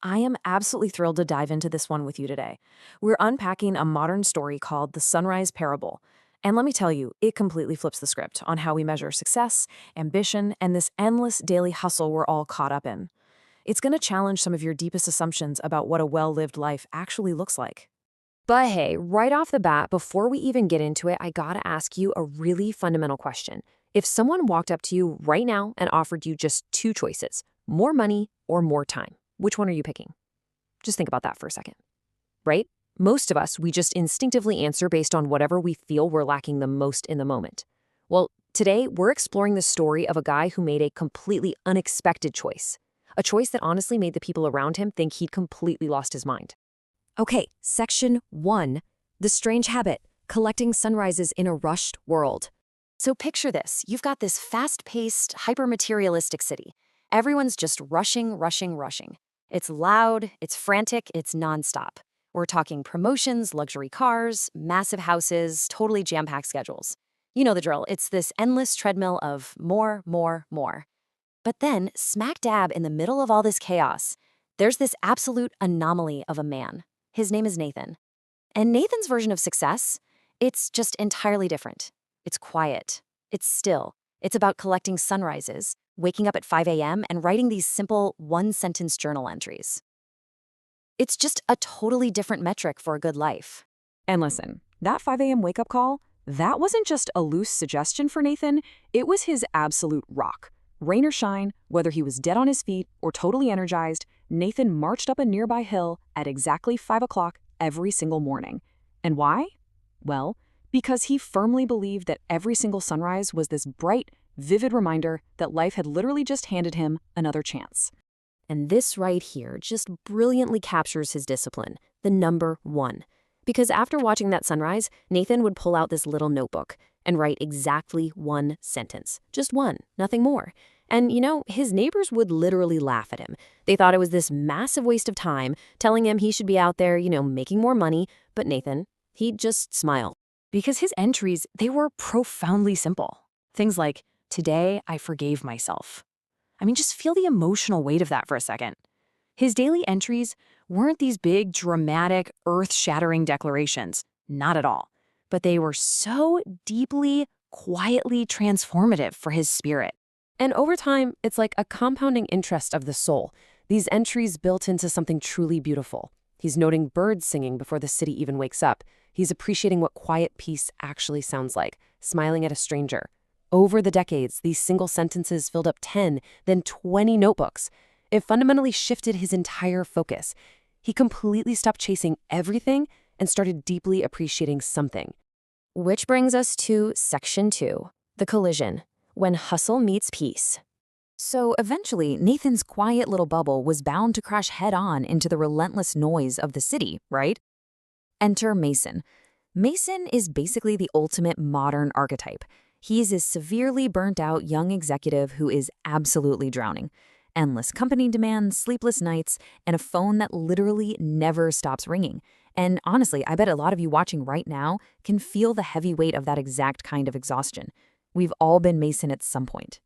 I am absolutely thrilled to dive into this one with you today. We're unpacking a modern story called The Sunrise Parable. And let me tell you, it completely flips the script on how we measure success, ambition, and this endless daily hustle we're all caught up in. It's going to challenge some of your deepest assumptions about what a well lived life actually looks like. But hey, right off the bat, before we even get into it, I gotta ask you a really fundamental question. If someone walked up to you right now and offered you just two choices, more money or more time, which one are you picking? Just think about that for a second, right? Most of us, we just instinctively answer based on whatever we feel we're lacking the most in the moment. Well, today we're exploring the story of a guy who made a completely unexpected choice. A choice that honestly made the people around him think he'd completely lost his mind. Okay, section 1, the strange habit, collecting sunrises in a rushed world. So picture this. You've got this fast-paced, hyper-materialistic city. Everyone's just rushing, rushing, rushing. It's loud, it's frantic, it's nonstop. We're talking promotions, luxury cars, massive houses, totally jam-packed schedules. You know the drill. It's this endless treadmill of more, more, more. But then, smack dab in the middle of all this chaos, there's this absolute anomaly of a man. His name is Nathan. And Nathan's version of success, it's just entirely different. It's quiet. It's still. It's about collecting sunrises, waking up at 5 a.m., and writing these simple one-sentence journal entries. It's just a totally different metric for a good life. And listen, that 5 a.m. wake-up call, that wasn't just a loose suggestion for Nathan, it was his absolute rock. Rain or shine, whether he was dead on his feet or totally energized, Nathan marched up a nearby hill at exactly 5 o'clock every single morning. And why? Well, because he firmly believed that every single sunrise was this bright, vivid reminder that life had literally just handed him another chance. And this right here just brilliantly captures his discipline, the number 1. Because after watching that sunrise, Nathan would pull out this little notebook and write exactly one sentence. Just one, nothing more. And, his neighbors would literally laugh at him. They thought it was this massive waste of time, telling him he should be out there, making more money. But Nathan, he'd just smile. Because his entries, they were profoundly simple. Things like, "Today I forgave myself." I mean, just feel the emotional weight of that for a second. His daily entries weren't these big, dramatic, earth-shattering declarations. Not at all. But they were so deeply, quietly transformative for his spirit. And over time, it's like a compounding interest of the soul. These entries built into something truly beautiful. He's noting birds singing before the city even wakes up. He's appreciating what quiet peace actually sounds like, smiling at a stranger. Over the decades, these single sentences filled up 10, then 20 notebooks. It fundamentally shifted his entire focus. He completely stopped chasing everything and started deeply appreciating something. Which brings us to section 2, the collision, when hustle meets peace. So eventually, Nathan's quiet little bubble was bound to crash head-on into the relentless noise of the city, right? Enter Mason. Mason is basically the ultimate modern archetype. He's a severely burnt-out young executive who is absolutely drowning. Endless company demands, sleepless nights, and a phone that literally never stops ringing. And honestly, I bet a lot of you watching right now can feel the heavy weight of that exact kind of exhaustion. We've all been Mason at some point.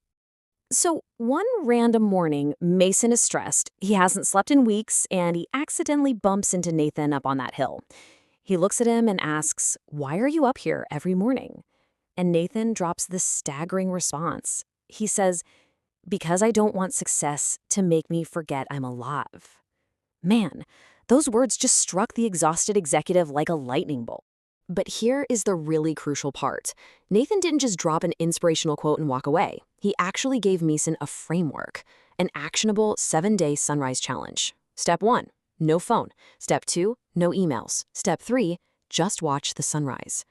So one random morning, Mason is stressed. He hasn't slept in weeks, and he accidentally bumps into Nathan up on that hill. He looks at him and asks, "Why are you up here every morning?" And Nathan drops this staggering response. He says, "Because I don't want success to make me forget I'm alive." Man, those words just struck the exhausted executive like a lightning bolt. But here is the really crucial part. Nathan didn't just drop an inspirational quote and walk away. He actually gave Mason a framework, an actionable 7-day sunrise challenge. Step 1, no phone. Step 2, no emails. Step 3, just watch the sunrise.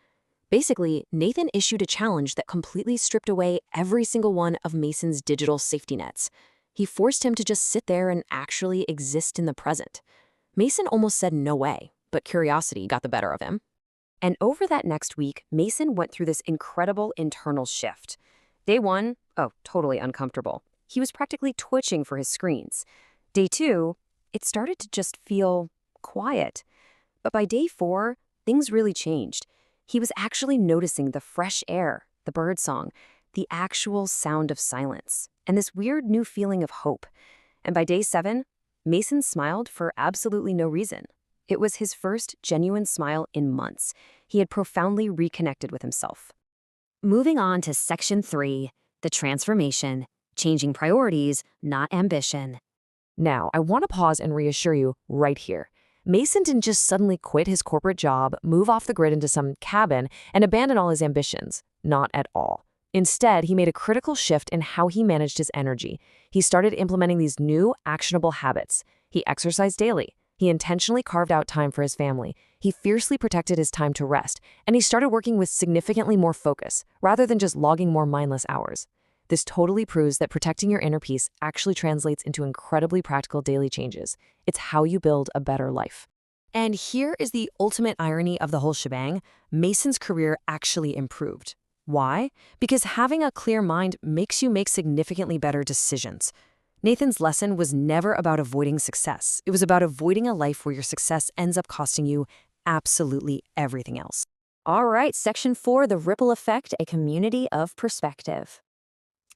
Basically, Nathan issued a challenge that completely stripped away every single one of Mason's digital safety nets. He forced him to just sit there and actually exist in the present. Mason almost said no way, but curiosity got the better of him. And over that next week, Mason went through this incredible internal shift. Day 1, totally uncomfortable. He was practically twitching for his screens. Day 2, it started to just feel quiet. But by day 4, things really changed. He was actually noticing the fresh air, the birdsong, the actual sound of silence, and this weird new feeling of hope. And by day 7, Mason smiled for absolutely no reason. It was his first genuine smile in months. He had profoundly reconnected with himself. Moving on to Section 3, the transformation, changing priorities, not ambition. Now, I want to pause and reassure you right here. Mason didn't just suddenly quit his corporate job, move off the grid into some cabin, and abandon all his ambitions. Not at all. Instead, he made a critical shift in how he managed his energy. He started implementing these new, actionable habits. He exercised daily. He intentionally carved out time for his family. He fiercely protected his time to rest. And he started working with significantly more focus, rather than just logging more mindless hours. This totally proves that protecting your inner peace actually translates into incredibly practical daily changes. It's how you build a better life. And here is the ultimate irony of the whole shebang. Mason's career actually improved. Why? Because having a clear mind makes you make significantly better decisions. Nathan's lesson was never about avoiding success. It was about avoiding a life where your success ends up costing you absolutely everything else. All right, Section 4, the ripple effect, a community of perspective.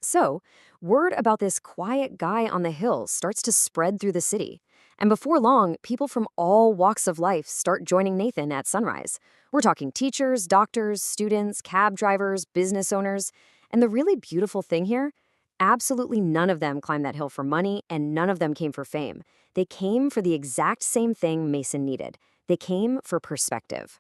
So, word about this quiet guy on the hill starts to spread through the city. And before long, people from all walks of life start joining Nathan at sunrise. We're talking teachers, doctors, students, cab drivers, business owners. And the really beautiful thing here, absolutely none of them climbed that hill for money, and none of them came for fame. They came for the exact same thing Mason needed. They came for perspective.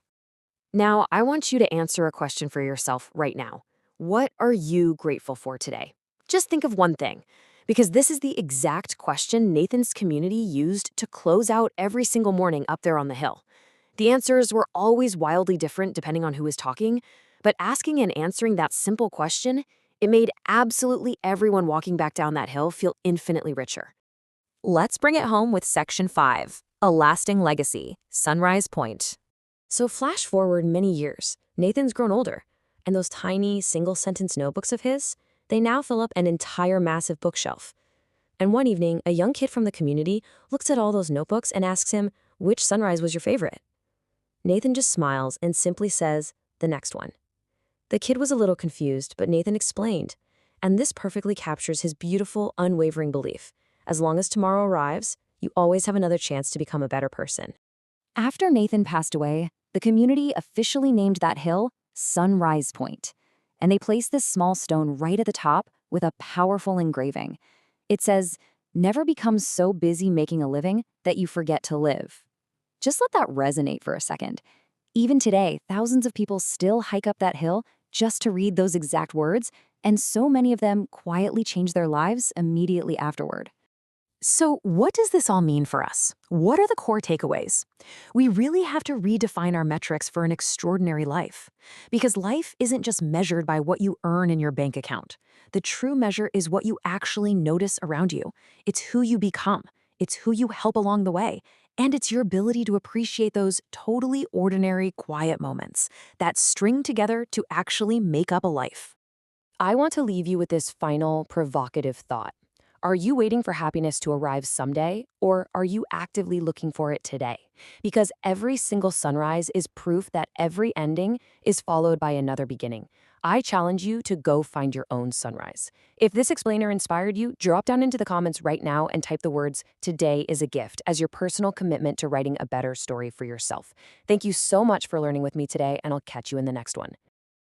Now, I want you to answer a question for yourself right now. What are you grateful for today? Just think of one thing, because this is the exact question Nathan's community used to close out every single morning up there on the hill. The answers were always wildly different depending on who was talking, but asking and answering that simple question, it made absolutely everyone walking back down that hill feel infinitely richer. Let's bring it home with Section 5, a lasting legacy, Sunrise Point. So flash forward many years. Nathan's grown older, and those tiny single-sentence notebooks of his, they now fill up an entire massive bookshelf. And one evening, a young kid from the community looks at all those notebooks and asks him, which sunrise was your favorite? Nathan just smiles and simply says, the next one. The kid was a little confused, but Nathan explained. And this perfectly captures his beautiful, unwavering belief. As long as tomorrow arrives, you always have another chance to become a better person. After Nathan passed away, the community officially named that hill Sunrise Point, and they placed this small stone right at the top with a powerful engraving. It says, "Never become so busy making a living that you forget to live." Just let that resonate for a second. Even today, thousands of people still hike up that hill just to read those exact words, and so many of them quietly change their lives immediately afterward. So what does this all mean for us? What are the core takeaways? We really have to redefine our metrics for an extraordinary life. Because life isn't just measured by what you earn in your bank account. The true measure is what you actually notice around you. It's who you become. It's who you help along the way. And it's your ability to appreciate those totally ordinary, quiet moments that string together to actually make up a life. I want to leave you with this final, provocative thought. Are you waiting for happiness to arrive someday, or are you actively looking for it today? Because every single sunrise is proof that every ending is followed by another beginning. I challenge you to go find your own sunrise. If this explainer inspired you, drop down into the comments right now and type the words "Today is a gift" as your personal commitment to writing a better story for yourself. Thank you so much for learning with me today, and I'll catch you in the next one.